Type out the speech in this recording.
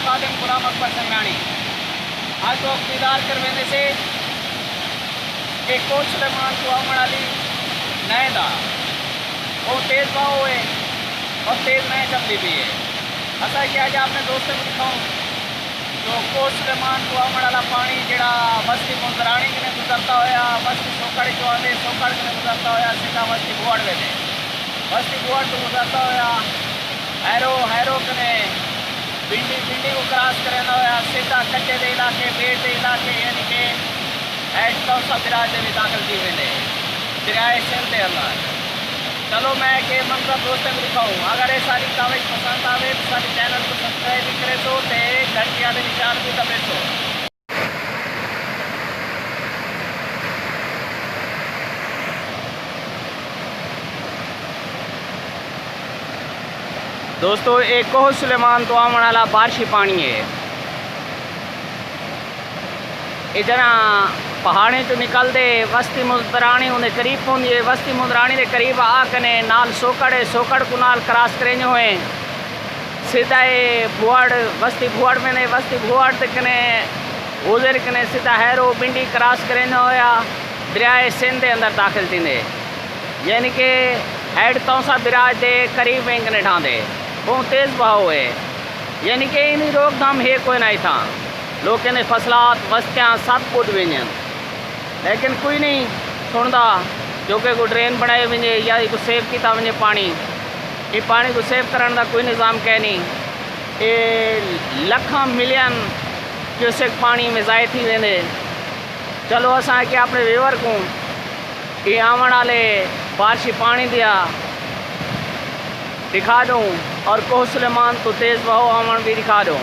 خادم غلام اکبر سمیانی آج تو اقتدار کروانے سے کہ کوٹ سلیمان کو آمن علی نئے دا وہ تیز بہاؤ ہوئے اور تیز نئے چلتی بھی ہے ایسا کہ آج آپ نے دوستوں کو دکھاؤں جو کوٹ سلیمان کو آمن والا پانی جڑا بستی منظرانی کے گزرتا ہوا بستی سوکڑ جو آتے سوکڑ کے گزرتا ہوا سیدھا بستی بوڑ وے بستی بوڑ تو گزرتا ہوا ہیرو کنے بنڈی کو کراس کرنا ہوا سیدھا کچے دے علاقے بیٹ دے علاقے یعنی کہ ایٹ کوسا براج میں داخل کی ہوئے دریائے سندھ دے اللہ چلو میں کہ منظر دوستوں کو دکھاؤں اگر یہ ساری کاوش پسند آئے تو سارے چینل کو سبسکرائب بھی کرے سو تے گھنٹی والے نشان بھی دبے سو دوستو ایک کوہ سلیمان تو آمن والا بارشی پانی ہے یہ جنا پہاڑی تو نکل دے وسطی مزدرانی انہیں قریب ہوندی ہے وسطی مزدرانی دے قریب آ کنے نال سوکڑ ہے سوکڑ کو نال کراس کریں ہوئے سیدھا بھوڑ وسطی بھوڑ میں نے وسطی بھوڑ تے کنے گزر کنے سیدھا ہیرو بنڈی کراس کریں ہویا دریائے سندھ دے اندر داخل تھیندے یعنی کہ ہیڈ توسا براج دے قریب میں کنے ڈھان دے بہت تیز بہاؤ ہے یعنی کہ انہیں روک دھام ہے کوئی نہیں تھا لوگ نے فصلات وسطیاں سب کچھ ونجن لیکن کوئی نہیں سنتا جو کہ کوئی ڈرین بنائے ونجے یا کو سیو کیتا ونجے پانی یہ پانی کو سیو کرنے کا کوئی نظام کہ نہیں یہ لکھاں ملین کیوسک پانی میں ضائع تھی ویندے چلو اساں کہ اپنے ویور کو یہ آمن والے بارشی پانی دیا دکھا دوں اور کوہ سلیمان تو تیز بہاؤ آمن بھی دکھا دوں